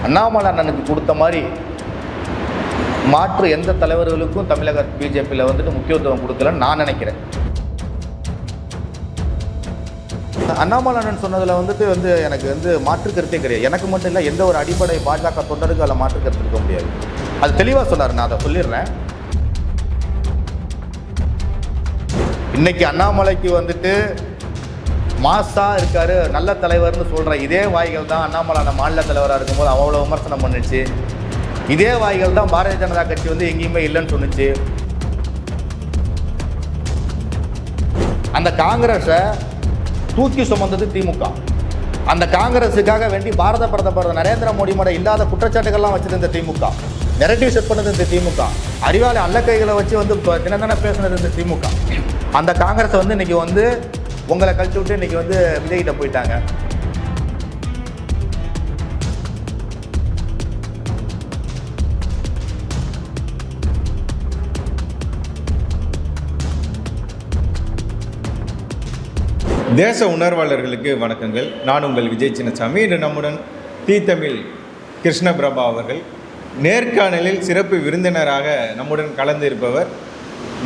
அண்ணாமலை அண்ணனுக்கு கொடுத்த மாதிரி மாற்று எந்த தலைவர்களுக்கும் தமிழக பிஜேபியில் வந்துட்டு முக்கியத்துவம் கொடுக்கலன்னு நான் நினைக்கிறேன். அண்ணாமலை அண்ணன் சொன்னதில் வந்துட்டு எனக்கு மாற்று கருத்தே கிடையாது. எனக்கு மட்டும் இல்லை, எந்த ஒரு அடிப்படை பாஜக தொண்டருக்கு அதில் மாற்று கருத்து இருக்க முடியாது. அது தெளிவாக சொன்னார், நான் அதை சொல்லிடுறேன். இன்னைக்கு அண்ணாமலைக்கு வந்துட்டு மாசா இருக்காரு, நல்ல தலைவர்னு சொல்கிற இதே வாய்கள் தான் அண்ணாமலை மாநில தலைவராக இருக்கும்போது அவ்வளோ விமர்சனம் பண்ணுச்சு. இதே வாய்கள் தான் பாரதிய ஜனதா கட்சி எங்கேயுமே இல்லைன்னு சொன்னிச்சு. அந்த காங்கிரஸை தூக்கி சுமந்தது திமுக. அந்த காங்கிரஸுக்காக வேண்டி பாரத பிரதமர் நரேந்திர மோடி மேலே இல்லாத குற்றச்சாட்டுகள்லாம் வச்சிருந்த திமுக, நெரட்டிவ் செட் பண்ணது இந்த திமுக, அறிவாளி அல்லக்கைகளை வச்சு தினந்தன பேசுனது இந்த திமுக. அந்த காங்கிரஸை இன்னைக்கு உங்களை கழிச்சு விட்டு இன்னைக்கு விஜய்கிட்ட போயிட்டாங்க. தேச உணர்வாளர்களுக்கு வணக்கங்கள். நான் உங்கள் விஜய் சின்னசாமி. இன்று நம்முடன் தமிழ் கிருஷ்ணபிரபா அவர்கள் நேர்காணலில் சிறப்பு விருந்தினராக நம்முடன் கலந்து இருப்பவர்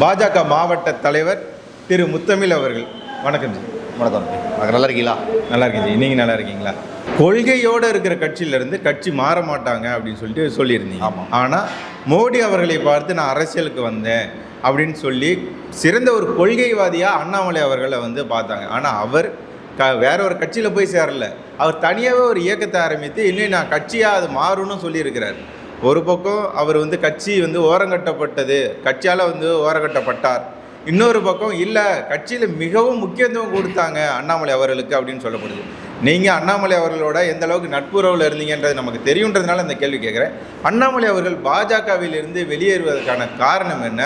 பாஜக மாவட்ட தலைவர் திரு முத்தமிழ் அவர்கள். வணக்கம் ஜி. வணக்கம். நல்லா இருக்கீங்களா? நல்லா இருக்கேன் ஜி. நீங்கள் நல்லா இருக்கீங்களா? கொள்கையோடு இருக்கிற கட்சியிலேருந்து கட்சி மாற மாட்டாங்க அப்படின்னு சொல்லியிருந்தீங்க. ஆமாம். ஆனால் மோடி அவர்களை பார்த்து நான் அரசியலுக்கு வந்தேன் அப்படின்னு சொல்லி சிறந்த ஒரு கொள்கைவாதியாக அண்ணாமலை அவர்களை பார்த்தாங்க. ஆனால் அவர் வேற ஒரு கட்சியில் போய் சேரல. அவர் தனியாகவே ஒரு இயக்கத்தை ஆரம்பித்து இன்னும் நான் கட்சியாக அது மாறும்னு சொல்லியிருக்கிறார். ஒரு பக்கம் அவர் கட்சி ஓரங்கட்டப்பட்டது, கட்சியால் ஓரங்கட்டப்பட்டார். இன்னொரு பக்கம் இல்லை, கட்சியில் மிகவும் முக்கியத்துவம் கொடுத்தாங்க அண்ணாமலை அவர்களுக்கு அப்படின்னு சொல்லப்படுது. நீங்கள் அண்ணாமலை அவர்களோட எந்த அளவுக்கு நட்புறவில் இருந்தீங்கன்றது நமக்கு தெரியுன்றதுனால இந்த கேள்வி கேட்குறேன். அண்ணாமலை அவர்கள் பாஜகவிலிருந்து வெளியேறுவதற்கான காரணம் என்ன?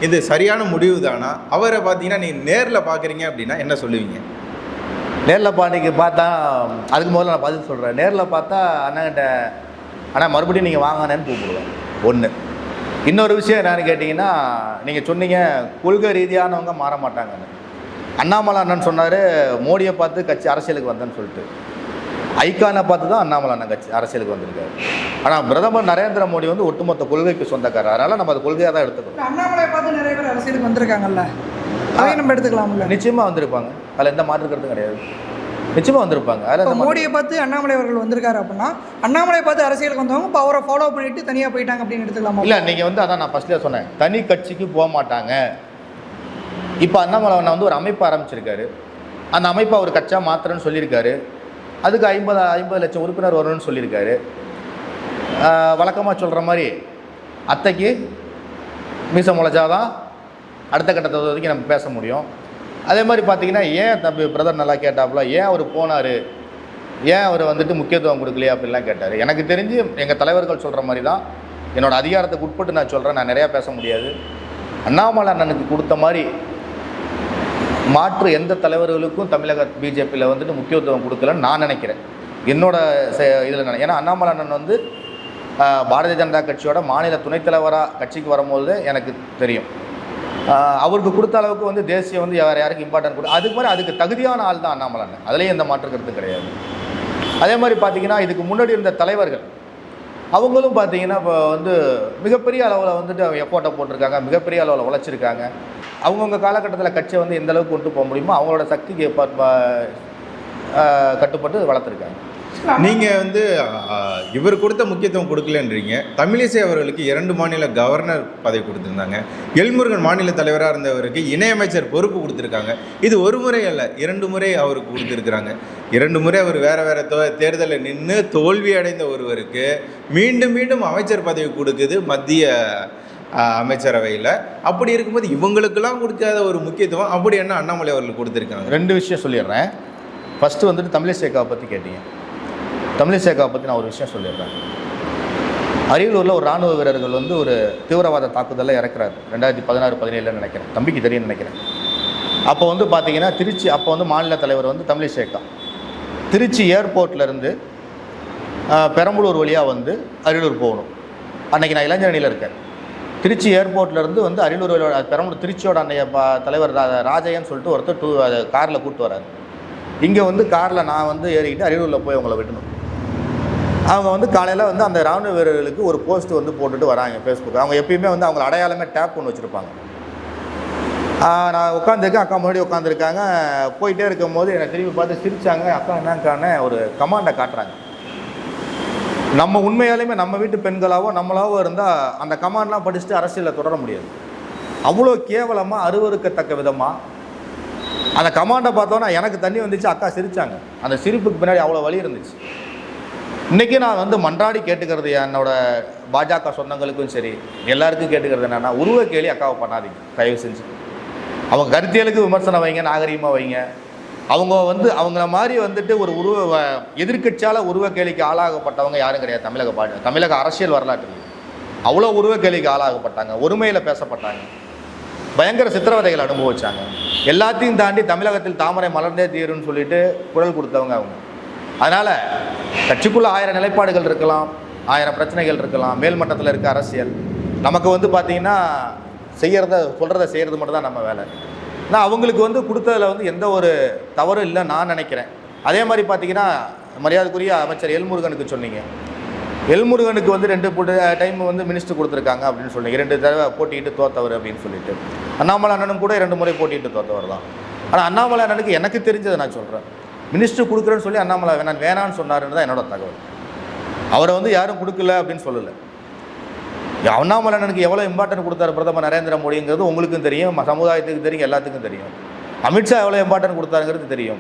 இது சரியான முடிவு தானா? அவரை பார்த்தீங்கன்னா நீங்கள் நேரில் பார்க்குறீங்க அப்படின்னா என்ன சொல்லுவீங்க? நேரில் பார்த்தா அதுக்கு முதல்ல நான் பதில் சொல்கிறேன். நேரில் பார்த்தா அண்ணாகிட்ட ஆனால் மறுபடியும் நீங்கள் வாங்கினேன்னு கூப்பிடுவேன். ஒன்று. இன்னொரு விஷயம் என்னன்னு கேட்டிங்கன்னா, நீங்கள் சொன்னீங்க கொள்கை ரீதியானவங்க மாற மாட்டாங்கன்னு. அண்ணாமலை அண்ணன் சொன்னார் மோடியை பார்த்து கட்சி அரசியலுக்கு வந்தேன்னு சொல்லிட்டு. ஐகானை பார்த்து தான் அண்ணாமலை அண்ணன் கட்சி அரசியலுக்கு வந்திருக்காரு. ஆனால் பிரதமர் நரேந்திர மோடி ஒட்டுமொத்த கொள்கைக்கு சொந்தக்காரர். அதனால் நம்ம அது கொள்கையாக தான் எடுத்துக்கணும். அண்ணாமலை பார்த்து நிறைய பேர் அரசியலுக்கு வந்திருக்காங்கல்ல, அதையும் நம்ம எடுத்துக்கலாம்ல. நிச்சயமாக வந்திருப்பாங்க, அதில் எந்த மாற்று கருத்தும் கிடையாது. நிச்சயமாக வந்திருப்பாங்க. அதில் மோடியை பார்த்து அண்ணாமலை அவர்கள் வந்திருக்காரு அப்படின்னா அண்ணாமலை பார்த்து அரசியலுக்கு வந்தவங்க இப்போ அவரை ஃபாலோ பண்ணிட்டு தனியாக போயிட்டாங்க அப்படின்னு எடுத்துக்கலாமா? இல்லை, நீங்கள் அதான் நான் ஃபஸ்ட்லேயே சொன்னேன், தனி கட்சிக்கு போக மாட்டாங்க. இப்போ அண்ணாமலை அண்ணன் ஒரு அமைப்பு ஆரம்பிச்சிருக்காரு. அந்த அமைப்பை அவர் கட்சியாக மாத்திரன்னு சொல்லியிருக்காரு. அதுக்கு 50 லட்சம் உறுப்பினர் வரணும்னு சொல்லியிருக்காரு. வழக்கமாக சொல்கிற மாதிரி அத்தைக்கு மீச முளைச்சாதான் அடுத்த கட்டத்தை வரைக்கும் நம்ம பேச முடியும். அதே மாதிரி பார்த்தீங்கன்னா, ஏன் தம்பி பிரதர் நல்லா கேட்டாப்புல, ஏன் அவர் போனார், ஏன் அவர் முக்கியத்துவம் கொடுக்கலையா அப்படின்லாம் கேட்டார். எனக்கு தெரிஞ்சு எங்கள் தலைவர்கள் சொல்கிற மாதிரி தான், என்னோடய அதிகாரத்துக்கு உட்பட்டு நான் சொல்கிறேன். நான் நிறையா பேச முடியாது. அண்ணாமலை அண்ணனுக்கு கொடுத்த மாதிரி மாற்று எந்த தலைவர்களுக்கும் தமிழக பிஜேபியில் முக்கியத்துவம் கொடுக்கலன்னு நான் நினைக்கிறேன். என்னோட இதில் ஏன்னா அண்ணாமலை அண்ணன் பாரதிய ஜனதா கட்சியோட மாநில துணைத் தலைவராக கட்சிக்கு வரும்போது எனக்கு தெரியும் அவருக்கு கொடுத்த அளவுக்கு தேசியம் வேறு யாருக்கு இம்பார்ட்டன்ட் கொடு, அதுக்கு மாதிரி அதுக்கு தகுதியான ஆள் தான் அண்ணாமலை அண்ணன். அதுலேயும் எந்த மாற்று கருத்து கிடையாது. அதே மாதிரி பார்த்தீங்கன்னா, இதுக்கு முன்னாடி இருந்த தலைவர்கள் அவங்களும் பார்த்தீங்கன்னா இப்போ மிகப்பெரிய அளவில் அவங்க எஃபோர்ட்டை போட்டிருக்காங்க, மிகப்பெரிய அளவில் உழைச்சிருக்காங்க. அவங்கவுங்க காலகட்டத்தில் கட்சியை எந்த அளவுக்கு கொண்டு போக முடியுமோ அவங்களோட சக்திக்கு கட்டுப்பட்டு வளர்த்துருக்காங்க. நீங்கள் இவர் கொடுத்த முக்கியத்துவம் கொடுக்கலன்றீங்க. தமிழிசை அவர்களுக்கு 2 மாநில கவர்னர் பதவி கொடுத்துருந்தாங்க. எல்முருகன் மாநில தலைவராக இருந்தவருக்கு இணையமைச்சர் பொறுப்பு கொடுத்துருக்காங்க. இது ஒரு முறை அல்ல, 2 முறை அவருக்கு கொடுத்துருக்குறாங்க. 2 முறை அவர் வேறு தேர்தலில் நின்று தோல்வி அடைந்த ஒருவருக்கு மீண்டும் மீண்டும் அமைச்சர் பதவி கொடுக்குது மத்திய அமைச்சரவையில். அப்படி இருக்கும்போது இவங்களுக்கெல்லாம் கொடுக்காத ஒரு முக்கியத்துவம் அப்படி என்ன அண்ணாமலை அவர்களுக்கு கொடுத்துருக்காங்க? 2 விஷயம் சொல்லிடுறேன். ஃபஸ்ட்டு தமிழிசைக்காவை பற்றி கேட்டீங்க. தமிழிசைக்காவை பற்றி நான் ஒரு விஷயம் சொல்லிடுறேன். அரியலூரில் ஒரு இராணுவ வீரர்கள் ஒரு தீவிரவாத தாக்குதலில் இறக்குறாரு 2016-17 நினைக்கிறேன். தம்பிக்கு தெரியும்னு நினைக்கிறேன். அப்போ பார்த்தீங்கன்னா திருச்சி, அப்போ மாநில தலைவர் தமிழிசைக்கா திருச்சி ஏர்போர்ட்லேருந்து பெரம்பலூர் வழியாக அரியலூர் போகணும். அன்றைக்கி நான் இளைஞரணியில் இருக்கேன். திருச்சி ஏர்போர்ட்லேருந்து அரியலூர் பெரம்பலூர் திருச்சியோட அன்றைய தலைவர் ராஜையன்னு சொல்லிட்டு ஒருத்தர் காரில் கூப்பிட்டு வராரு. இங்கே காரில் நான் ஏறிக்கிட்டு அரியலூரில் போய் அவங்கள விடணும். அவங்க வந்து காலையில் வந்து அந்த இராணுவ வீரர்களுக்கு ஒரு போஸ்ட் வந்து போட்டுட்டு வராங்க ஃபேஸ்புக். அவங்க எப்பயுமே வந்து அவங்க அடையாளமே டேப் ஒன்று வச்சுருப்பாங்க. நான் உட்காந்துருக்கேன், அக்கா முன்னாடி உட்காந்துருக்காங்க. போயிட்டே இருக்கும்போது என்னை திரும்பி பார்த்து சிரித்தாங்க. அக்கா என்னக்கான ஒரு கமாண்டை காட்டுறாங்க. நம்ம உண்மையாலுமே நம்ம வீட்டு பெண்களாவோ நம்மளாவோ இருந்தால் அந்த கமாண்ட்லாம் படிச்சுட்டு அரசியலில் தொடர முடியாது. அவ்வளோ கேவலமாக அருவருக்கத்தக்க விதமாக அந்த கமாண்டை பார்த்தோன்னா எனக்கு தண்ணி வந்துச்சு. அக்கா சிரித்தாங்க. அந்த சிரிப்புக்கு பின்னாடி அவ்வளோ வலி இருந்துச்சு. இன்றைக்கி நான் வந்து மன்றாடி கேட்டுக்கிறது என்னோடய பாஜக சொந்தங்களுக்கும் சரி எல்லாருக்கும் கேட்டுக்கிறது என்னென்னா, உருவ கேலி அக்காவை பண்ணாதீங்க தயவு செஞ்சு. அவங்க கருத்தியலுக்கு விமர்சனம் வைங்க, நாகரீகமாக வைங்க. அவங்க வந்து அவங்கள மாதிரி வந்துட்டு ஒரு எதிர்க்கட்சியால் உருவ கேலிக்கு ஆளாகப்பட்டவங்க யாரும் கிடையாது தமிழக அரசியல் வரலாற்றில். அவ்வளோ உருவ கேலிக்கு ஆளாகப்பட்டாங்க, ஒருமையில் பேசப்பட்டாங்க, பயங்கர சித்திரவதைகள் அனுபவிச்சாங்க. எல்லாத்தையும் தாண்டி தமிழகத்தில் தாமரை மலர்ந்தே தீருன்னு சொல்லிட்டு குரல் கொடுத்தவங்க அவங்க. அதனால் கட்சிக்குள்ளே 1000 நிலைப்பாடுகள் இருக்கலாம், 1000 பிரச்சனைகள் இருக்கலாம். மேல்மட்டத்தில் இருக்க அரசியல் நமக்கு வந்து பார்த்திங்கன்னா சொல்கிறத செய்கிறது மட்டும் தான் நம்ம வேலை. நான் அவங்களுக்கு வந்து கொடுத்ததில் வந்து எந்த ஒரு தவறும் இல்லைன்னு நான் நினைக்கிறேன். அதே மாதிரி பார்த்திங்கன்னா மரியாதைக்குரிய அமைச்சர் எல்முருகனுக்கு சொன்னீங்க. எல்முருகனுக்கு வந்து 2 டைம் வந்து மினிஸ்டர் கொடுத்துருக்காங்க அப்படின்னு சொன்னீங்க. 2 தடவை போட்டிட்டு தோத்தவர் அப்படின்னு சொல்லிட்டு. அண்ணாமலை அண்ணனும் கூட 2 முறை போட்டிட்டு தோத்தவர் தான். ஆனால் அண்ணாமலை அண்ணனுக்கு எனக்கு தெரிஞ்சதை நான் சொல்கிறேன். மினிஸ்டர் கொடுக்குறேன்னு சொல்லி அண்ணாமலை வேணான்னு சொன்னாருன்னு தான் என்னோட தகவல். அவரை வந்து யாரும் கொடுக்கல அப்படின்னு சொல்லலை. அண்ணாமலை அண்ணனுக்கு எவ்வளோ இம்பார்ட்டன்ட் கொடுத்தாரு பிரதமர் நரேந்திர மோடிங்கிறது உங்களுக்கும் தெரியும், சமுதாயத்துக்கு தெரியும், எல்லாத்துக்கும் தெரியும். அமித்ஷா எவ்வளோ இம்பார்ட்டன்ட் கொடுத்தாருங்கிறது தெரியும்.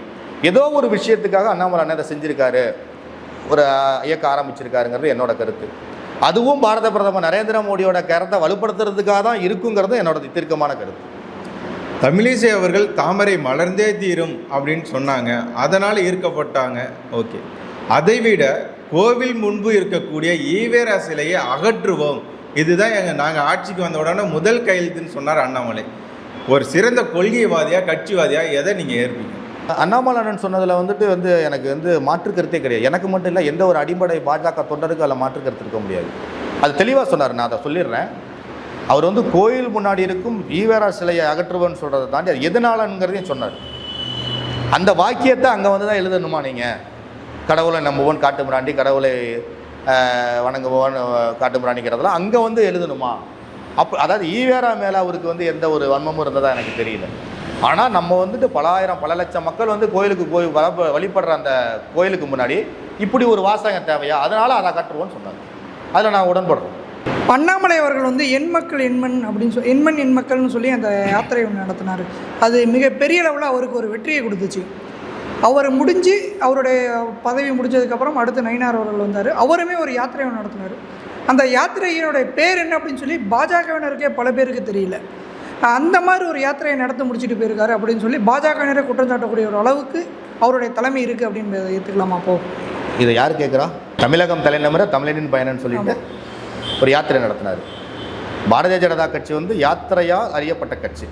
ஏதோ ஒரு விஷயத்துக்காக அண்ணாமலை அண்ணன் அதை செஞ்சுருக்காரு, ஒரு இயக்க ஆரம்பிச்சிருக்காருங்கிறது என்னோட கருத்து. அதுவும் பாரத பிரதமர் நரேந்திர மோடியோட கருத்தை வலுப்படுத்துறதுக்காக தான் இருக்குங்கிறது என்னோட தீர்க்கமான கருத்து. தமிழிசை அவர்கள் தாமரை மலர்ந்தே தீரும் அப்படின்னு சொன்னாங்க, அதனால் ஈர்க்கப்பட்டாங்க. ஓகே, அதைவிட கோவில் முன்பு இருக்கக்கூடிய ஈவேரா சிலையை அகற்றுவோம், இதுதான் நாங்கள் ஆட்சிக்கு வந்த உடனே முதல் கையெழுத்துன்னு சொன்னார் அண்ணாமலை. ஒரு சிறந்த கொள்கைவாதியா கட்சிவாதியா எதை நீங்கள் ஏற்பீங்க? அண்ணாமலை அண்ணன் சொன்னதில் வந்துட்டு எனக்கு வந்து மாற்று கருத்தே கிடையாது. எனக்கு மட்டும் இல்லை, எந்த ஒரு அடிப்படை பாஜக தொண்டருக்கு அதில் மாற்று கருத்து இருக்க முடியாது. அது தெளிவாக சொன்னார், நான் அதை சொல்லிடுறேன். அவர் வந்து கோயில் முன்னாடி இருக்கும் ஈவேரா சிலையை அகற்றுவோன்னு சொல்கிறத தாண்டி அது எதனாலங்கிறதையும் சொன்னார். அந்த வாக்கியத்தை அங்கே வந்து தான் எழுதணுமா நீங்கள்? கடவுளை நம்புவோன் காட்டுமிராண்டி, கடவுளை வணங்குவோன் காட்டுமிராண்டிங்கிறதெல்லாம் அங்கே வந்து எழுதணுமா? அதாவது ஈவேரா மேலே அவருக்கு வந்து எந்த ஒரு வன்மமும் இருந்ததா எனக்கு தெரியல. ஆனால் நம்ம வந்துட்டு பல லட்சம் மக்கள் வந்து கோயிலுக்கு போய் வழிபடுற அந்த கோயிலுக்கு முன்னாடி இப்படி ஒரு வாசகம் தேவையா? அதனால் அதை அகற்றுவோன்னு சொன்னாங்க. அதில் நான் உடன்படுறேன். அண்ணாமலை அவர்கள் வந்து எண் மக்கள் எண்மண் அப்படின்னு எண் மக்கள்னு சொல்லி அந்த யாத்திரை ஒன்று நடத்தினார். அது மிகப்பெரிய லெவலில் அவருக்கு ஒரு வெற்றியை கொடுத்துச்சு. அவர் முடிஞ்சு அவருடைய பதவி முடிஞ்சதுக்கப்புறம் அடுத்து நயினார் அவர்கள் வந்தார். அவருமே ஒரு யாத்திரை ஒன்று நடத்தினார். அந்த யாத்திரையினுடைய பேர் என்ன அப்படின்னு சொல்லி பாஜகவினருக்கே பல பேருக்கு தெரியல. அந்த மாதிரி ஒரு யாத்திரையை நடத்தி முடிச்சுட்டு போயிருக்காரு அப்படின்னு சொல்லி பாஜகவினரை குற்றம் சாட்டக்கூடிய ஒரு அளவுக்கு அவருடைய தலைமை இருக்குது அப்படின்னு ஏற்றுக்கலாமா? அப்போ இதை யார் கேட்குறா? தமிழகம் தலைநகர தமிழனின் பயணம்னு சொல்லிட்டு ஒரு யாத்திரை நடத்தினார். பாரதிய ஜனதா கட்சி வந்து யாத்திரையால் அறியப்பட்ட கட்சி.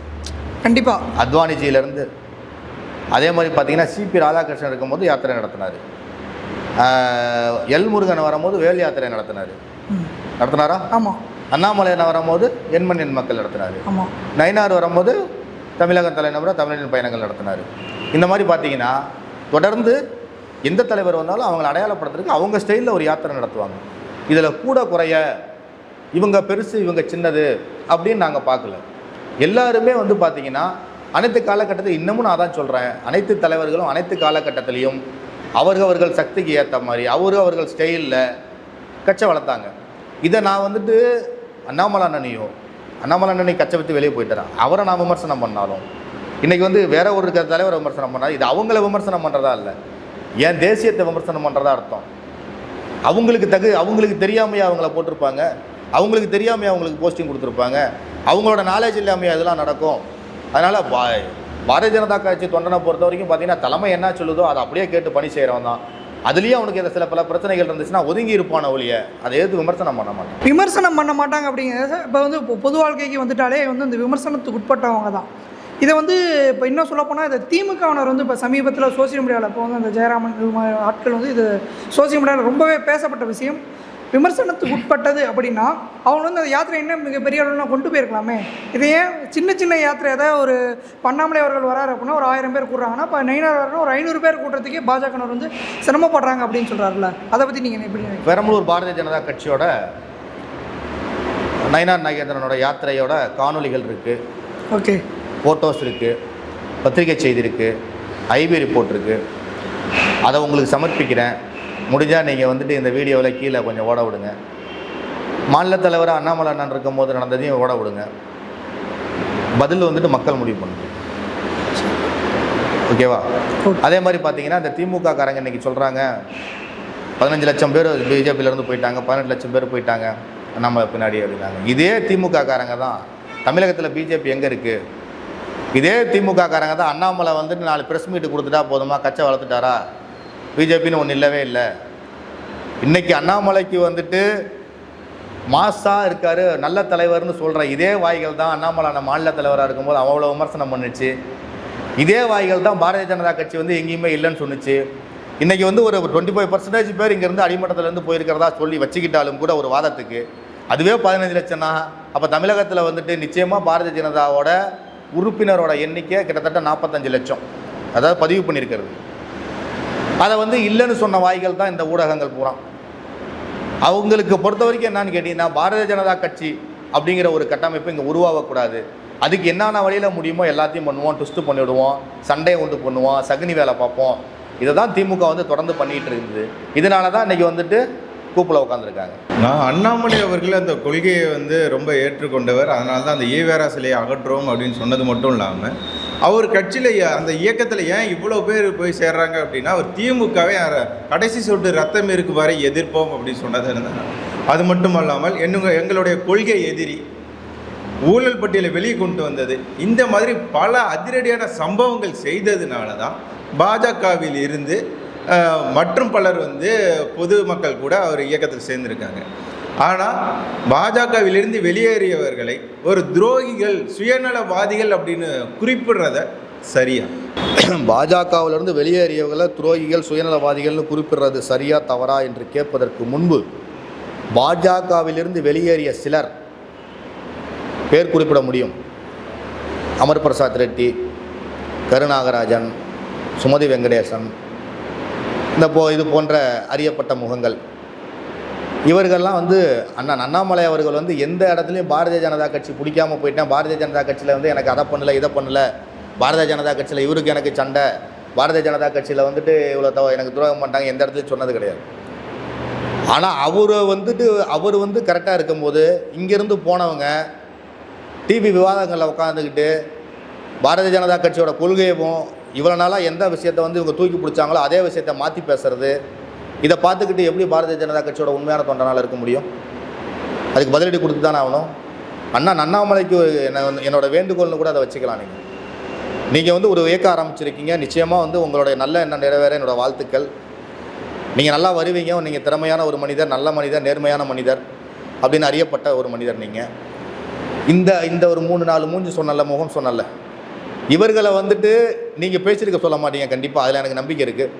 கண்டிப்பாக அத்வானிஜியிலேருந்து அதே மாதிரி பார்த்தீங்கன்னா சிபி ராதாகிருஷ்ணன் இருக்கும்போது யாத்திரை நடத்தினார். எல்முருகன் வரும்போது வேல் யாத்திரை நடத்தினாரா? ஆமாம். அண்ணாமலையன் வரும்போது எண்மண் எண் மக்கள் நடத்தினார். ஆமாம். நயினார் வரும்போது தமிழக தலைநகர தமிழனின் பயணங்கள் நடத்தினார். இந்த மாதிரி பார்த்தீங்கன்னா தொடர்ந்து எந்த தலைவர் வந்தாலும் அவங்களை அடையாளப்படுத்துறதுக்கு அவங்க ஸ்டைலில் ஒரு யாத்திரை நடத்துவாங்க. இதில் கூட குறைய இவங்க பெருசு இவங்க சின்னது அப்படின்னு நாங்கள் பார்க்கல. எல்லாருமே வந்து பார்த்திங்கன்னா அனைத்து காலகட்டத்தில் இன்னமும் நான் தான் சொல்கிறேன், அனைத்து தலைவர்களும் அனைத்து காலகட்டத்திலையும் அவர்கள் சக்திக்கு ஏற்ற மாதிரி அவர்கள் ஸ்டைலில் கட்சை வளர்த்தாங்க. இதை நான் வந்துட்டு அண்ணாமலை அண்ணனை கச்சை விட்டு வெளியே போயிட்டாரன். அவரை நான் விமர்சனம் பண்ணாலும் இன்றைக்கி வந்து வேற ஒரு தலைவரை விமர்சனம் பண்ணாலும் இது அவங்கள விமர்சனம் பண்ணுறதா இல்லை, ஏன் தேசியத்தை விமர்சனம் பண்ணுறதா அர்த்தம். அவங்களுக்கு தெரியாமையே அவங்கள போட்டிருப்பாங்க, அவங்களுக்கு தெரியாமையே அவங்களுக்கு போஸ்டிங் கொடுத்துருப்பாங்க, அவங்களோட நாலேஜ் இல்லாமையே அதெல்லாம் நடக்கும். அதனால் பாரதிய ஜனதா கட்சி தொண்டனை பொறுத்த வரைக்கும் பார்த்தீங்கன்னா தலைமை என்ன சொல்லுதோ அதை அப்படியே கேட்டு பணி செய்கிறவன் தான். அதுலேயும் அவனுக்கு சில பல பிரச்சனைகள் இருந்துச்சுன்னா ஒதுங்கி இருப்பான ஒழிய அதை எதுவும் விமர்சனம் பண்ண மாட்டாங்க அப்படிங்கிறது. இப்போ வந்து பொது வாழ்க்கைக்கு வந்துட்டாலே வந்து இந்த விமர்சனத்துக்கு உட்பட்டவங்க தான். இதை வந்து இப்போ இன்னும் சொல்லப்போனால் இந்த திமுகவினர் வந்து இப்போ சமீபத்தில் சோசியல் மீடியாவில் இப்போ வந்து அந்த ஜெயராமன் ஆட்கள் வந்து இது சோசியல் மீடியாவில் ரொம்பவே பேசப்பட்ட விஷயம். விமர்சனத்துக்கு உட்பட்டது அப்படின்னா அவங்க வந்து அந்த யாத்திரை என்ன மிகப்பெரிய அளவில் கொண்டு போயிருக்கலாமே. இதை ஏன் சின்ன சின்ன யாத்திரை, ஏதாவது ஒரு அண்ணாமலை அவர்கள் வராரு அப்படின்னா ஒரு 1000 பேர் கூடுறாங்கன்னா இப்போ நயினார் வரணும் ஒரு 500 பேர் கூட்டுறதுக்கே பாஜகனர் வந்து சிரமப்படுறாங்க அப்படின்னு சொல்கிறாருல்ல, அதை பற்றி நீங்கள் எப்படி நினைக்கிறீங்க? பெரம்பலூர் பாரதிய ஜனதா கட்சியோட நயினார் நாகேந்திரனோட யாத்திரையோட காணொலிகள் இருக்குது, ஓகே, ஃபோட்டோஸ் இருக்குது, பத்திரிகை செய்தி இருக்குது, ஐபி ரிப்போர்ட் இருக்குது. அதை உங்களுக்கு சமர்ப்பிக்கிறேன். முடிஞ்சால் நீங்கள் வந்துட்டு இந்த வீடியோவில் கீழே கொஞ்சம் ஓட விடுங்க. மாநில தலைவராக அண்ணாமலை அண்ணன் இருக்கும் போது நடந்ததையும் ஓட விடுங்க. பதில் வந்துட்டு மக்கள் முடிவு பண்ணுங்க. ஓகேவா? அதே மாதிரி பார்த்தீங்கன்னா இந்த திமுக காரங்க இன்றைக்கி சொல்கிறாங்க 15 லட்சம் பேர் பிஜேபியிலேருந்து போயிட்டாங்க, 18 லட்சம் பேர் போயிட்டாங்க அண்ணாமலை பின்னாடி அப்படின்னாங்க. இதே திமுக காரங்க தான் தமிழகத்தில் பிஜேபி எங்கே இருக்குது? இதே திமுக காரங்க தான் அண்ணாமலை வந்துட்டு 4 ப்ரெஸ் மீட்டு கொடுத்துட்டா போதுமா, கச்சை வளர்த்துட்டாரா, பிஜேபின்னு ஒன்று இல்லவே இல்லை. இன்றைக்கி அண்ணாமலைக்கு வந்துட்டு மாசாக இருக்கார், நல்ல தலைவர்னு சொல்கிற இதே வாய்கள் தான் அண்ணாமலை மாநில தலைவராக இருக்கும்போது அவ்வளோ விமர்சனம் பண்ணுச்சு. இதே வாய்கள் தான் பாரதிய ஜனதா கட்சி வந்து எங்கேயுமே இல்லைன்னு சொன்னிச்சு. இன்றைக்கி வந்து ஒரு 25% பேர் இங்கேருந்து அடிமட்டத்திலேருந்து போயிருக்கிறதா சொல்லி வச்சுக்கிட்டாலும் கூட ஒரு வாதத்துக்கு அதுவே 15 லட்சம்னா, அப்போ தமிழகத்தில் வந்துட்டு நிச்சயமாக பாரதிய ஜனதாவோட உறுப்பினரோட எண்ணிக்கை கிட்டத்தட்ட 45 லட்சம், அதாவது பதிவு பண்ணியிருக்கிறது. அதை வந்து இல்லைன்னு சொன்ன வாய்கள் தான் இந்த ஊடகங்கள் பூரா. அவங்களுக்கு பொறுத்த வரைக்கும் என்னன்னு கேட்டிங்கன்னா, பாரதிய ஜனதா கட்சி அப்படிங்கிற ஒரு கட்டமைப்பு இங்கே உருவாகக்கூடாது. அதுக்கு என்னென்ன வழியில் முடியுமோ எல்லாத்தையும் பண்ணுவோம், ட்விஸ்ட்டு பண்ணிவிடுவோம், சண்டையை உண்டு பண்ணுவோம், சகுனி வேலை பார்ப்போம். இதை தான் திமுக வந்து தொடர்ந்து பண்ணிகிட்டு இருக்குது. இதனால தான் இன்றைக்கி வந்துட்டு கூப்பில் உட்காந்துருக்காங்க. நான் அண்ணாமலை அவர்கள் அந்த கொள்கையை வந்து ரொம்ப ஏற்றுக்கொண்டவர். அதனால தான் அந்த ஈவேரா சிலையை அகற்றுவோம் அப்படின்னு சொன்னது மட்டும் இல்லாமல் அவர் கட்சியில் அந்த இயக்கத்தில் ஏன் இவ்வளோ பேர் போய் சேர்றாங்க அப்படின்னா, அவர் திமுகவே கடைசி சொட்டு ரத்தம் இருக்கு வரை எதிர்ப்போம் அப்படின்னு சொன்னது இருந்தாங்க. அது மட்டும் அல்லாமல் எங்களுடைய கொள்கை எதிரி, ஊழல் பட்டியலை வெளியே கொண்டு வந்தது, இந்த மாதிரி பல அதிரடியான சம்பவங்கள் செய்ததுனால தான் பாஜகவில் இருந்து மற்றும் பலர் வந்து பொதுமக்கள் கூட அவர் இயக்கத்தில் சேர்ந்துருக்காங்க. ஆனால் பாஜகவிலிருந்து வெளியேறியவர்களை ஒரு துரோகிகள், சுயநலவாதிகள் அப்படின்னு குறிப்பிடுறத சரியா? பாஜகவிலிருந்து வெளியேறியவர்களை துரோகிகள், சுயநலவாதிகள்னு குறிப்பிடுறது சரியா தவறா என்று கேட்பதற்கு முன்பு பாஜகவிலிருந்து வெளியேறிய சிலர் பேர் குறிப்பிட முடியும். அமர் பிரசாத் ரெட்டி, கருநாகராஜன், சுமதி வெங்கடேசன், இது போன்ற அறியப்பட்ட முகங்கள். இவர்கள்லாம் வந்து அண்ணாமலை அவர்கள் வந்து எந்த இடத்துலையும் பாரதிய ஜனதா கட்சி பிடிக்காமல் போயிட்டேன், பாரதிய ஜனதா கட்சியில் வந்து எனக்கு அதை பண்ணலை இதை பண்ணலை, பாரதிய ஜனதா கட்சியில் இவருக்கு எனக்கு சண்டை, பாரதிய ஜனதா கட்சியில் வந்துட்டு இவ்வளோ எனக்கு துரோகம் பண்ணிட்டாங்க எந்த இடத்துலையும் சொன்னது கிடையாது. ஆனால் அவர் வந்து கரெக்டாக இருக்கும்போது இங்கேருந்து போனவங்க டிவி விவாதங்களில் உட்காந்துக்கிட்டு பாரதிய ஜனதா கட்சியோட கொள்கையவும் இவ்வளோ நாளாக எந்த விஷயத்தை வந்து இவங்க தூக்கி பிடிச்சாங்களோ அதே விஷயத்தை மாற்றி பேசுறது, இதை பார்த்துக்கிட்டு எப்படி பாரதிய ஜனதா கட்சியோட உண்மையான தொண்டனால் இருக்க முடியும்? அதுக்கு பதிலடி கொடுத்து தானே ஆகணும். அண்ணாமலைக்கு என்னோட வேண்டுகோள்னு கூட அதை வச்சுக்கலாம். நீங்கள் வந்து ஒரு இயக்கம் ஆரம்பிச்சிருக்கீங்க, நிச்சயமாக வந்து உங்களுடைய நல்ல எண்ணம் நிறைவேற என்னோடய வாழ்த்துக்கள். நீங்கள் நல்லா வருவீங்க, நீங்கள் திறமையான ஒரு மனிதர், நல்ல மனிதர், நேர்மையான மனிதர் அப்படின்னு அறியப்பட்ட ஒரு மனிதர். நீங்கள் இந்த ஒரு 3-4 மூஞ்சி சொன்னல, முகம் சொன்னல, இவர்களை வந்துட்டு நீங்கள் பேசியிருக்க சொல்ல மாட்டீங்க கண்டிப்பாக, அதில் எனக்கு நம்பிக்கை இருக்குது.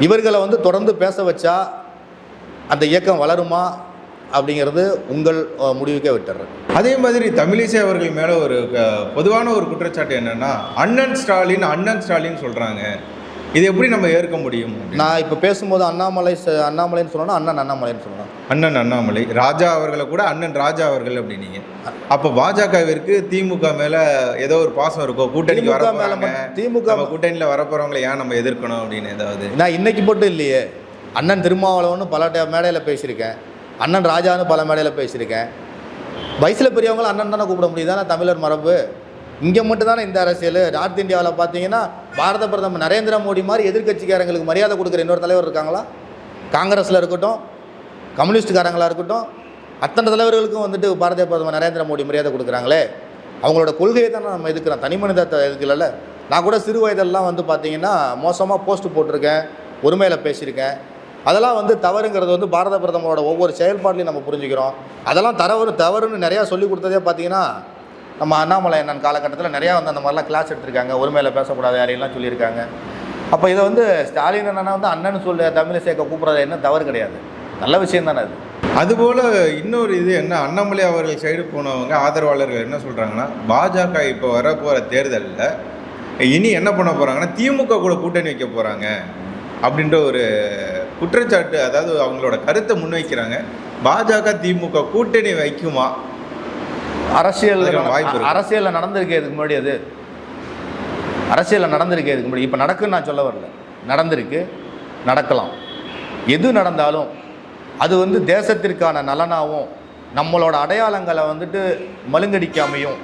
இவர்களை வந்து தொடர்ந்து பேச வச்சா அந்த இயக்கம் வளருமா அப்படிங்கிறது உங்கள் முடிவுக்கே விட்டுறேன். அதே மாதிரி தமிழிசை அவர்கள் மேலே ஒரு பொதுவான ஒரு குற்றச்சாட்டு என்னென்னா, அண்ணன் ஸ்டாலின் சொல்கிறாங்க. இது எப்படி நம்ம ஏற்க முடியும்? நான் இப்போ பேசும்போது அண்ணாமலைன்னு சொல்லணும், அண்ணாமலைன்னு சொல்லணும். அண்ணாமலை ராஜா அவர்களை கூட அண்ணன் ராஜா அவர்கள் அப்படின்னீங்க. அப்போ பாஜகவிற்கு திமுக மேலே ஏதோ ஒரு பாசம் இருக்கோ? கூட்டணிக்கு வரப்போறாங்க, திமுக கூட்டணியில் வரப்போறவங்களை ஏன் நம்ம எதிர்க்கணும் அப்படின்னு ஏதாவது? நான் இன்னைக்கு மட்டும் இல்லையே, அண்ணன் திருமாவளவன்னு பல மேடையில் பேசியிருக்கேன், அண்ணன் ராஜான்னு பல மேடையில் பேசியிருக்கேன். வயசில் பெரியவங்களும் அண்ணன் தானே கூப்பிட முடியுது, தானே தமிழர் மரபு. இங்கே மட்டும் தானே இந்த அரசியல். நார்த் இந்தியாவில் பார்த்தீங்கன்னா பாரத பிரதமர் நரேந்திர மோடி மாதிரி எதிர்கட்சிக்காரங்களுக்கு மரியாதை கொடுக்குற இன்னொரு தலைவர் இருக்காங்களா? காங்கிரஸில் இருக்கட்டும், கம்யூனிஸ்டுக்காரங்களாக இருக்கட்டும், அத்தனை தலைவர்களுக்கும் வந்துட்டு பாரதிய பிரதமர் நரேந்திர மோடி மரியாதை கொடுக்குறாங்களே. அவங்களோட கொள்கையை தானே நம்ம எதுக்குறோம், தனி மனிதத்தை எதுக்கல. நான் கூட சிறு வயதெல்லாம் வந்து பார்த்தீங்கன்னா மோசமாக போஸ்ட் போட்டிருக்கேன், ஒருமையில் பேசியிருக்கேன். அதெல்லாம் வந்து தவறுங்கிறது வந்து பாரத பிரதமரோட ஒவ்வொரு செயல்பாட்லையும் நம்ம புரிஞ்சுக்கிறோம். அதெல்லாம் தவறுன்னு நிறையா சொல்லி கொடுத்ததே பார்த்தீங்கன்னா நம்ம அண்ணாமலை அண்ணன் காலகட்டத்தில் நிறையா வந்து அந்த மாதிரிலாம் கிளாஸ் எடுத்திருக்காங்க, ஒருமையில் பேசக்கூடாது யாரையெல்லாம் சொல்லியிருக்காங்க. அப்போ இதை வந்து ஸ்டாலின் அண்ணனை வந்து அண்ணன் சொல்லி தமிழிசையை கூப்பிட்றது என்ன தவறு கிடையாது. நல்ல விஷயம் தானே அது. அதுபோல் இன்னொரு இது என்ன, அண்ணாமலை அவர்கள் சைடு போனவங்க ஆதரவாளர்கள் என்ன சொல்கிறாங்கன்னா, பாஜக இப்போ வரப்போகிற தேர்தலில் இனி என்ன பண்ண போகிறாங்கன்னா திமுக கூட கூட்டணி வைக்க போகிறாங்க அப்படின்ற ஒரு குற்றச்சாட்டு, அதாவது அவங்களோட கருத்தை முன்வைக்கிறாங்க. பாஜக திமுக கூட்டணி வைக்குமா? அரசியலில் நடந்திருக்கே இதுக்கு முன்னாடி, அது அரசியலில் நடந்திருக்கே இதுக்கு முன்னாடி. இப்போ நடக்குன்னு நான் சொல்ல வரல, நடந்திருக்கு, நடக்கலாம். எது நடந்தாலும் அது வந்து தேசத்திற்கான நலனாகவும் நம்மளோட அடையாளங்களை வந்துட்டு மழுங்கடிக்காமையும்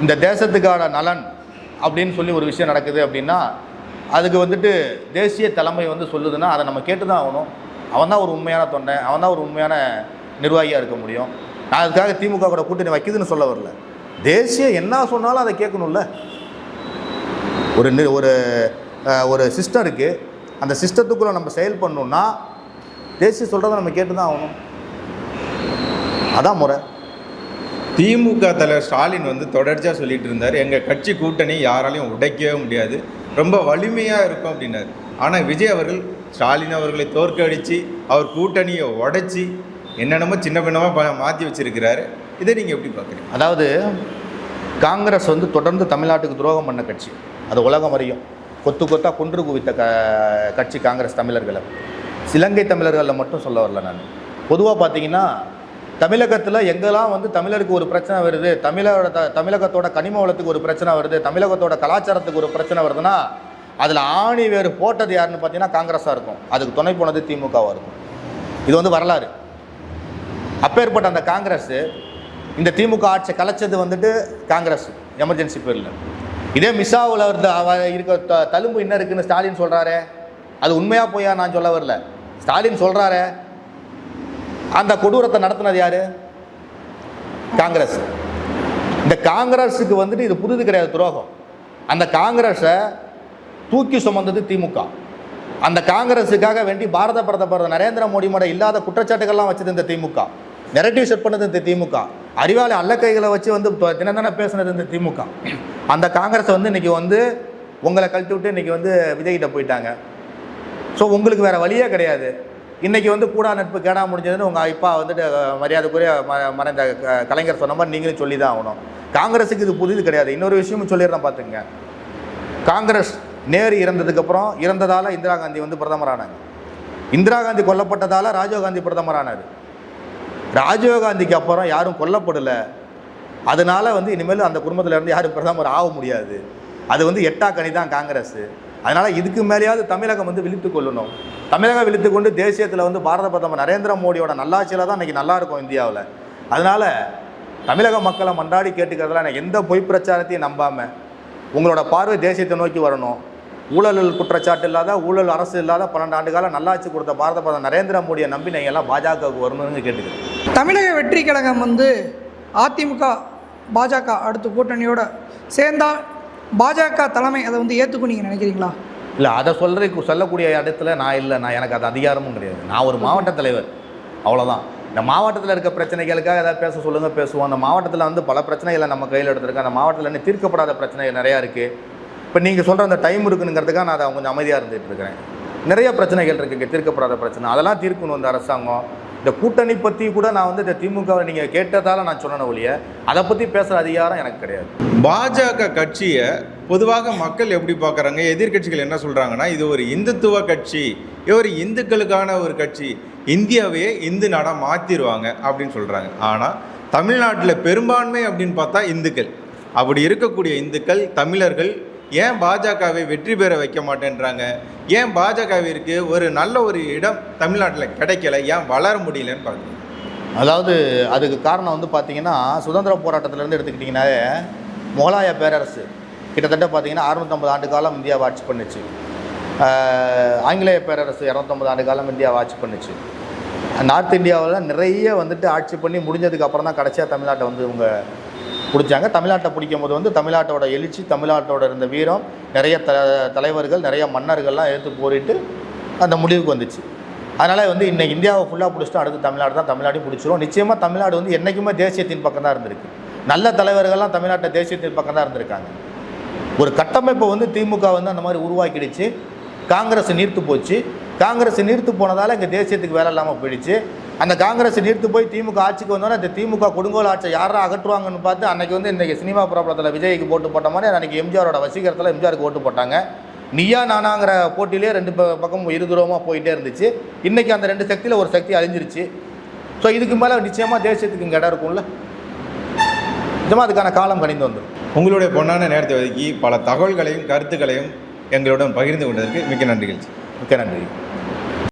இந்த தேசத்துக்கான நலன் அப்படின்னு சொல்லி ஒரு விஷயம் நடக்குது அப்படின்னா அதுக்கு வந்துட்டு தேசிய தலைமை வந்து சொல்லுதுன்னா அதை நம்ம கேட்டு தான் ஆகணும். அவன் தான் ஒரு உண்மையான தொண்டை, அவன் தான் ஒரு உண்மையான நிர்வாகியாக இருக்க முடியும். நான் அதுக்காக திமுக கூட கூட்டணி வைக்குதுன்னு சொல்ல வரல. தேசியம் என்ன சொன்னாலும் அதை கேட்கணும்ல. ஒரு ஒரு ஒரு சிஸ்டம் இருக்குது, அந்த சிஸ்டத்துக்குள்ளே நம்ம செயல் பண்ணணுன்னா தேசிய சொல்கிறத நம்ம கேட்டு தான் ஆகணும். அதான் முறை. திமுக தலைவர் ஸ்டாலின் வந்து தொடர்ச்சியாக சொல்லிட்டு இருந்தார், எங்கள் கட்சி கூட்டணி யாராலையும் உடைக்கவே முடியாது, ரொம்ப வலிமையாக இருக்கும் அப்படின்னாரு. ஆனால் விஜய் அவர்கள் ஸ்டாலின் அவர்களை தோற்கடித்து அவர் கூட்டணியை உடைச்சி என்னென்னமோ சின்ன பின்னமாக மாற்றி வச்சிருக்கிறாரு. இதை நீங்கள் எப்படி பார்க்குறீங்க? அதாவது காங்கிரஸ் வந்து தொடர்ந்து தமிழ்நாட்டுக்கு துரோகம் பண்ண கட்சி, அது உலகம் அறியும். கொத்து கொத்தாக கொன்று குவித்த கட்சி காங்கிரஸ் தமிழர்களை. இலங்கை தமிழர்களில் மட்டும் சொல்ல வரல நான். பொதுவாக பார்த்தீங்கன்னா தமிழகத்தில் எங்கெல்லாம் வந்து தமிழருக்கு ஒரு பிரச்சனை வருது, தமிழகத்தோட கனிம வளத்துக்கு ஒரு பிரச்சனை வருது, தமிழகத்தோட கலாச்சாரத்துக்கு ஒரு பிரச்சனை வருதுன்னா அதில் ஆணி வேறு போட்டது யாருன்னு பார்த்தீங்கன்னா காங்கிரஸாக இருக்கும். அதுக்கு துணை போனது திமுகவாக இருக்கும். இது வந்து வரலாறு. அப்பேற்பட்ட அந்த காங்கிரஸ் இந்த திமுக ஆட்சியை கலைச்சது வந்துட்டு காங்கிரஸ் எமர்ஜென்சி பீரியடில். இதே மிசாவில் இருக்க தழும்பு என்ன இருக்குன்னு ஸ்டாலின் சொல்கிறாரே, அது உண்மையாக போயா நான் சொல்ல வரல. ஸ்டாலின் சொல்கிறாரே, அந்த கொடூரத்தை நடத்தினது யார்? காங்கிரஸ். இந்த காங்கிரஸுக்கு வந்துட்டு இது புதுது கிடையாது துரோகம். அந்த காங்கிரஸை தூக்கி சுமந்தது திமுக. அந்த காங்கிரஸுக்காக வேண்டி பாரத பிரதமர் நரேந்திர மோடி மேட இல்லாத குற்றச்சாட்டுகள்லாம் வச்சது இந்த திமுக. நெரட்டிவ் செட் பண்ணது இந்த திமுக. அறிவாளி அல்லக்கைகளை வச்சு வந்து தினந்தன பேசுனது இந்த திமுக. அந்த காங்கிரஸை வந்து இன்றைக்கி வந்து உங்களை கழட்டி விட்டு இன்றைக்கி வந்து விஜய்கிட்ட போயிட்டாங்க. ஸோ உங்களுக்கு வேறு வழியே கிடையாது. இன்றைக்கி வந்து கூடா நட்பு கேடா முடிஞ்சதுன்னு உங்கள் அப்பா வந்துட்டு மரியாதைக்குரிய மறைந்த கலைஞர் சொன்ன மாதிரி நீங்களும் சொல்லி தான் ஆகணும். காங்கிரஸுக்கு இது புதிது கிடையாது. இன்னொரு விஷயமும் சொல்லிடுறேன் பார்த்துங்க. காங்கிரஸ் நேரு இறந்ததுக்கப்புறம் இறந்ததால் இந்திரா காந்தி வந்து பிரதமரானாங்க. இந்திரா காந்தி கொல்லப்பட்டதால் ராஜீவ்காந்தி பிரதமரானார். ராஜீவ்காந்திக்கு அப்புறம் யாரும் கொல்லப்படலை. அதனால வந்து இனிமேல் அந்த குடும்பத்தில் இருந்து யாரும் பிரதமர் ஆக முடியாது. அது வந்து எட்டா கனி தான் காங்கிரஸ். அதனால் இதுக்கு மேலேயாவது தமிழகம் வந்து விழித்து கொள்ளணும். தமிழகம் விழித்து கொண்டு தேசியத்தில் வந்து பாரத பிரதமர் நரேந்திர மோடியோட நல்லாட்சியில் தான் இன்றைக்கி நல்லாயிருக்கும் இந்தியாவில். அதனால் தமிழக மக்களை மன்றாடி கேட்டுக்கிறதுலாம் எனக்கு எந்த பொய் பிரச்சாரத்தையும் நம்பாமல் உங்களோட பார்வை தேசியத்தை நோக்கி வரணும். ஊழல் குற்றச்சாட்டு இல்லாத, ஊழல் அரசு இல்லாத 12 ஆண்டு காலம் நல்லாட்சி கொடுத்த பாரத பிரதமர் நரேந்திர மோடியை நம்பி நீங்கள் எல்லாம் பாஜகவுக்கு வரணும்னு கேட்டுக்கிறேன். தமிழக வெற்றி கழகம் வந்து அதிமுக பாஜக அடுத்த கூட்டணியோட சேர்ந்தால் பாஜக தலைமை அதை வந்து ஏற்றுக்கும் நீங்கள் நினைக்கிறீங்களா? இல்லை, அதை சொல்லக்கூடிய இடத்துல நான் இல்லை. எனக்கு அது அதிகாரமும் கிடையாது. நான் ஒரு மாவட்ட தலைவர், அவ்வளோதான். இந்த மாவட்டத்தில் இருக்க பிரச்சனைகளுக்காக ஏதாவது பேச சொல்லுங்கள், பேசுவோம். அந்த மாவட்டத்தில் வந்து பல பிரச்சனைகளை நம்ம கையில் எடுத்துருக்கோம். அந்த மாவட்டத்தில் இன்னும் தீர்க்கப்படாத பிரச்சனைகள் நிறையா இருக்குது. இப்போ நீங்கள் சொல்கிற அந்த டைம் இருக்குங்கிறதுக்காக நான் அதை கொஞ்சம் அமைதியாக இருந்துகிட்டு இருக்கிறேன். நிறைய பிரச்சனைகள் இருக்குது, தீர்க்கப்படாத பிரச்சனை. அதெல்லாம் தீர்க்கணும் இந்த அரசாங்கம். இந்த கூட்டணி பற்றி கூட நான் வந்து இந்த திமுகவை நீங்கள் கேட்டதால் நான் சொன்ன ஒழிய அதை பற்றி பேசுகிற அதிகாரம் எனக்கு கிடையாது. பாஜக கட்சியை பொதுவாக மக்கள் எப்படி பார்க்குறாங்க, எதிர்கட்சிகள் என்ன சொல்கிறாங்கன்னா, இது ஒரு இந்துத்துவ கட்சி, இது ஒரு இந்துக்களுக்கான ஒரு கட்சி, இந்தியாவையே இந்து நாடாக மாற்றிடுவாங்க அப்படின்னு சொல்கிறாங்க. ஆனால் தமிழ்நாட்டில் பெரும்பான்மை அப்படின்னு பார்த்தா இந்துக்கள். அப்படி இருக்கக்கூடிய இந்துக்கள் தமிழர்கள் ஏன் பாஜகவை வெற்றி பெற வைக்க மாட்டேன்றாங்க? ஏன் பாஜகவிற்கு ஒரு நல்ல ஒரு இடம் தமிழ்நாட்டில் கிடைக்கல, ஏன் வளர முடியலன்னு பார்க்குறீங்க? அதாவது அதுக்கு காரணம் வந்து பார்த்திங்கன்னா, சுதந்திர போராட்டத்திலேருந்து எடுத்துக்கிட்டிங்கனாலே முகலாய பேரரசு கிட்டத்தட்ட பார்த்திங்கன்னா 650 ஆண்டு காலம் இந்தியாவை ஆட்சி பண்ணுச்சு. ஆங்கிலேய பேரரசு 250 ஆண்டு காலம் இந்தியாவை ஆட்சி பண்ணுச்சு. நார்த் இந்தியாவில் நிறைய வந்துட்டு ஆட்சி பண்ணி முடிஞ்சதுக்கு அப்புறம் தான் கடைசியாக தமிழ்நாட்டை வந்து இவங்க பிடிச்சாங்க. தமிழ்நாட்டை பிடிக்கும் போது வந்து தமிழ்நாட்டோட எழுச்சி, தமிழ்நாட்டோட இருந்த வீரம், நிறைய தலைவர்கள், நிறைய மன்னர்கள்லாம் எடுத்து போரிட்டு அந்த முடிவுக்கு வந்துச்சு. அதனால் வந்து இன்றைக்கி இந்தியாவை ஃபுல்லாக பிடிச்சிட்டோம், அடுத்து தமிழ்நாடு தான். தமிழ்நாட்டையும் பிடிச்சிரும். நிச்சயமாக தமிழ்நாடு வந்து என்றைக்குமே தேசியத்தின் பக்கம் தான் இருந்திருக்கு. நல்ல தலைவர்கள்லாம் தமிழ்நாட்டை தேசியத்தின் பக்கம் தான் இருந்திருக்காங்க. ஒரு கட்டமைப்பை வந்து திமுக வந்து அந்த மாதிரி உருவாக்கிடுச்சு. காங்கிரஸ் நீர்த்து போச்சு. காங்கிரஸ் நீர்த்து போனதால் இங்கே தேசியத்துக்கு வேலை இல்லாமல் போயிடுச்சு. அந்த காங்கிரஸ் நீர்த்து போய் திமுக ஆட்சிக்கு வந்தோன்னே அந்த திமுக கொடுங்கோல் ஆட்சியை யாரா அகற்றுவாங்கன்னு பார்த்து அன்றைக்கி வந்து இன்றைக்கி சினிமா பிரபலத்தில் விஜய்க்கு போட்டு போட்ட மாதிரி அன்றைக்கி எம்ஜிஆரோட வசீகரத்தில் எம்ஜிஆருக்கு ஓட்டு போட்டாங்க. நீயா நானாங்கிற போட்டியிலே ரெண்டு பக்கம் இருதுரமாக போயிட்டே இருந்துச்சு. இன்றைக்கி அந்த ரெண்டு சக்தியில் ஒரு சக்தி அழிஞ்சிருச்சு. ஸோ இதுக்கு மேலே நிச்சயமாக தேசியத்துக்கு இங்கே இடம் இருக்கும்ல, நிச்சயமாக அதுக்கான காலம் கணிந்து வந்துடும். உங்களுடைய பொன்னான நேரத்தை ஒதுக்கி பல தகவல்களையும் கருத்துக்களையும் எங்களுடன் பகிர்ந்து கொண்டதற்கு மிக்க நன்றிகள். மிக்க நன்றி.